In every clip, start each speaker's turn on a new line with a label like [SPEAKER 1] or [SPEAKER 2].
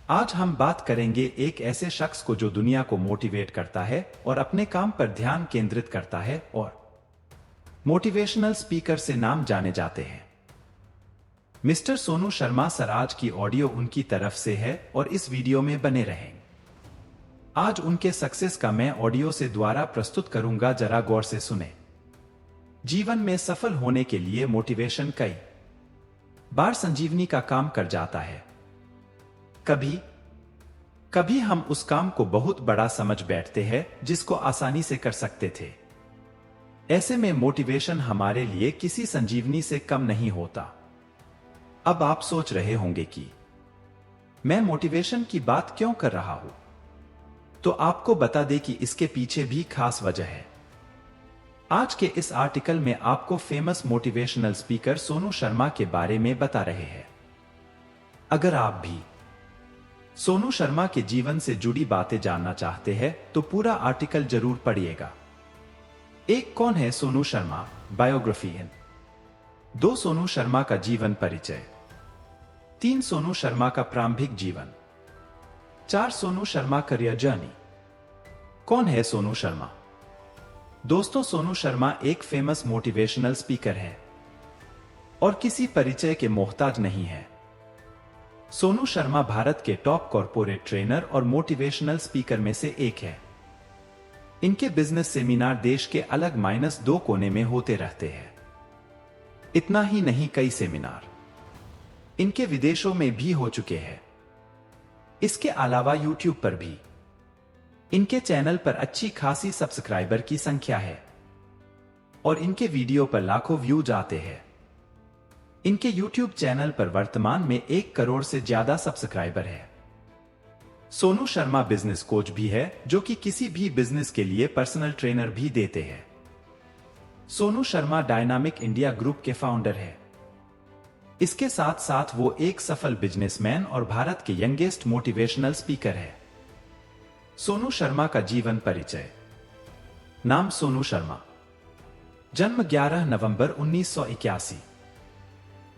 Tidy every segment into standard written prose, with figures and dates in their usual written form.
[SPEAKER 1] आज हम बात करेंगे एक ऐसे शख्स को जो दुनिया को मोटिवेट करता है और अपने काम पर ध्यान केंद्रित करता है और मोटिवेशनल स्पीकर से नाम जाने जाते हैं। मिस्टर सोनू शर्मा सर, आज की ऑडियो उनकी तरफ से है और इस वीडियो में बने रहें। आज उनके सक्सेस का मैं ऑडियो से द्वारा प्रस्तुत करूंगा, जरा गौर से सुने। जीवन में सफल होने के लिए मोटिवेशन कई बार संजीवनी का काम कर जाता है। कभी कभी हम उस काम को बहुत बड़ा समझ बैठते हैं जिसको आसानी से कर सकते थे। ऐसे में मोटिवेशन हमारे लिए किसी संजीवनी से कम नहीं होता। अब आप सोच रहे होंगे कि मैं मोटिवेशन की बात क्यों कर रहा हूं, तो आपको बता दें कि इसके पीछे भी खास वजह है। आज के इस आर्टिकल में आपको famous motivational speaker Sonu Sharma के बारे में बता रहे हैं। अगर आप भी सोनू शर्मा के जीवन से जुड़ी बातें जानना चाहते हैं तो पूरा आर्टिकल जरूर पढ़िएगा। एक, कौन है सोनू शर्मा, बायोग्राफी। 2, सोनू शर्मा का जीवन परिचय। 3, सोनू शर्मा का प्रारंभिक जीवन। 4, सोनू शर्मा करियर जर्नी। कौन है सोनू शर्मा? दोस्तों, सोनू शर्मा एक फेमस मोटिवेशनल स्पीकर है और किसी परिचय के मोहताज नहीं है। सोनू शर्मा भारत के टॉप कॉर्पोरेट ट्रेनर और मोटिवेशनल स्पीकर में से एक है। इनके बिजनेस सेमिनार देश के अलग -2 कोने में होते रहते हैं। इतना ही नहीं, कई सेमिनार इनके विदेशों में भी हो चुके हैं। इसके अलावा यूट्यूब पर भी इनके चैनल पर अच्छी खासी सब्सक्राइबर की संख्या है और इनके वीडियो पर लाखों व्यूज आते हैं। इनके यूट्यूब चैनल पर वर्तमान में 1 करोड़ से ज्यादा सब्सक्राइबर है। सोनू शर्मा बिजनेस कोच भी है, जो कि किसी भी बिजनेस के लिए पर्सनल ट्रेनर भी देते हैं। Sonu Sharma dynamic India group के फाउंडर है। इसके साथ साथ वो एक सफल बिजनेसमैन और भारत के यंगेस्ट मोटिवेशनल स्पीकर है। सोनू शर्मा का जीवन परिचय। नाम सोनू शर्मा। जन्म 11 नवंबर 1981।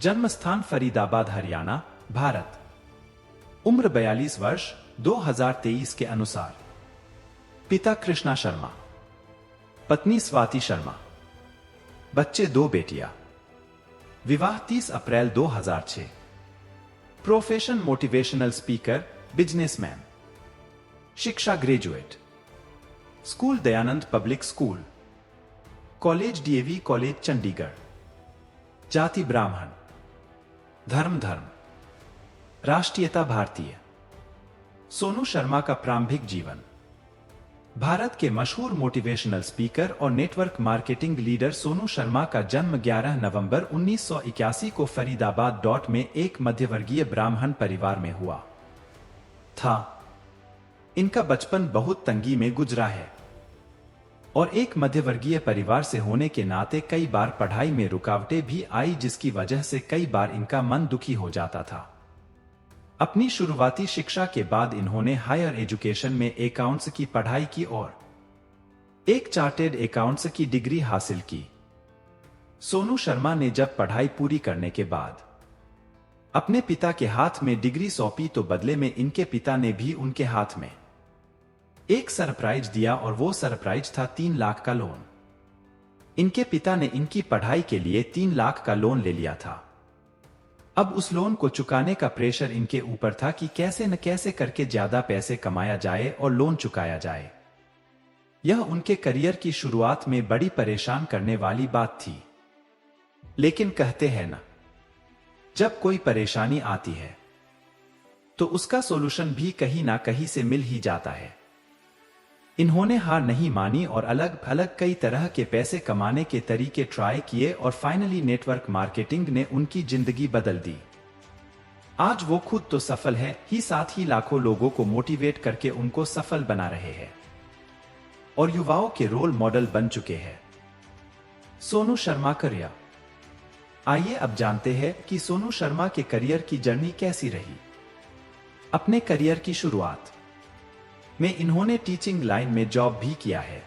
[SPEAKER 1] जन्म स्थान फरीदाबाद, हरियाणा, भारत। उम्र 42 वर्ष 2023 के अनुसार। पिता कृष्णा शर्मा, पत्नी स्वाति शर्मा, बच्चे 2 बेटियां। विवाह 30 अप्रैल 2006। Profession motivational speaker, businessman. शिक्षा graduate. School Dayanand public school. College DAV college, Chandigarh. जाति ब्राह्मण। धर्म राष्ट्रीयता भारतीय। सोनू शर्मा का प्रारंभिक जीवन। भारत के मशहूर मोटिवेशनल स्पीकर और network marketing leader Sonu Sharma का जन्म 11 नवंबर 1981 को फरीदाबाद में एक मध्यवर्गीय ब्राह्मण परिवार में हुआ था। इनका बचपन बहुत तंगी में गुजरा है और एक मध्यवर्गीय परिवार से होने के नाते कई बार पढ़ाई में रुकावटें भी आई, जिसकी वजह से कई बार इनका मन दुखी हो जाता था। अपनी शुरुआती शिक्षा के बाद इन्होंने हायर एजुकेशन में अकाउंट्स की पढ़ाई की और एक चार्टेड अकाउंट्स की डिग्री हासिल की। सोनू शर्मा ने जब पढ़ाई पूरी करने के बाद अपने पिता के हाथ में डिग्री सौंपी तो बदले में इनके पिता ने भी उनके हाथ में एक सरप्राइज दिया और वो सरप्राइज था 3 लाख का लोन। इनके पिता ने इनकी पढ़ाई के लिए 3 लाख का लोन ले लिया था। अब उस लोन को चुकाने का प्रेशर इनके ऊपर था कि कैसे न कैसे करके ज्यादा पैसे कमाया जाए और लोन चुकाया जाए। यह उनके करियर की शुरुआत में बड़ी परेशान करने वाली बात थी। लेकिन कहते हैं ना, जब कोई परेशानी आती है तो उसका सॉल्यूशन भी कहीं ना कहीं से मिल ही जाता है। इन्होंने हार नहीं मानी और अलग अलग कई तरह के पैसे कमाने के तरीके ट्राई किए और फाइनली नेटवर्क मार्केटिंग ने उनकी जिंदगी बदल दी। आज वो खुद तो सफल है ही, साथ ही लाखों लोगों को मोटिवेट करके उनको सफल बना रहे हैं और युवाओं के रोल मॉडल बन चुके हैं। सोनू शर्मा करियर। आइए अब जानते हैं कि सोनू शर्मा के करियर की जर्नी कैसी रही। अपने करियर की शुरुआत में इन्होंने टीचिंग लाइन में जॉब भी किया है।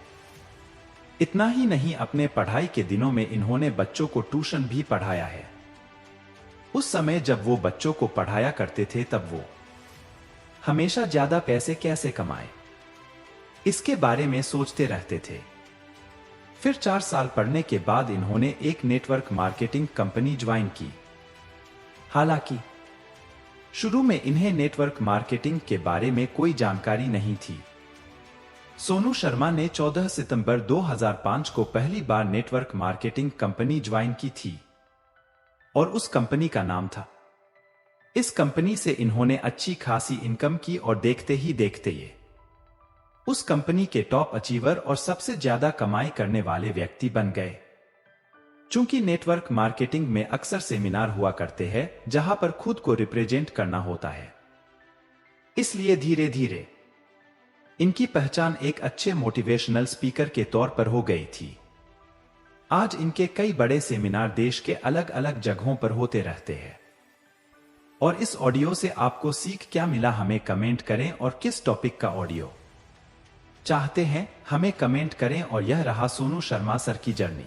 [SPEAKER 1] इतना ही नहीं, अपने पढ़ाई के दिनों में इन्होंने बच्चों को ट्यूशन भी पढ़ाया है। उस समय जब वो बच्चों को पढ़ाया करते थे तब वो हमेशा ज्यादा पैसे कैसे कमाएं, इसके बारे में सोचते रहते थे। फिर 4 साल पढ़ने के बाद इन्होंने एक नेटवर्क मार्केटिंग कंपनी ज्वाइन की। हालांकि शुरू में इन्हें नेटवर्क मार्केटिंग के बारे में कोई जानकारी नहीं थी। सोनू शर्मा ने 14 सितंबर 2005 को पहली बार नेटवर्क मार्केटिंग कंपनी ज्वाइन की थी और उस कंपनी का नाम था। इस कंपनी से इन्होंने अच्छी खासी इनकम की और देखते ही देखते ये उस कंपनी के टॉप अचीवर और सबसे ज्यादा कमाई करने वाले व्यक्ति बन गए। चूंकि नेटवर्क मार्केटिंग में अक्सर सेमिनार हुआ करते हैं जहां पर खुद को रिप्रेजेंट करना होता है, इसलिए धीरे धीरे इनकी पहचान एक अच्छे मोटिवेशनल स्पीकर के तौर पर हो गई थी। आज इनके कई बड़े सेमिनार देश के अलग अलग जगहों पर होते रहते हैं। और इस ऑडियो से आपको सीख क्या मिला, हमें कमेंट करें, और किस टॉपिक का ऑडियो चाहते हैं हमें कमेंट करें। और यह रहा सोनू शर्मा सर की जर्नी।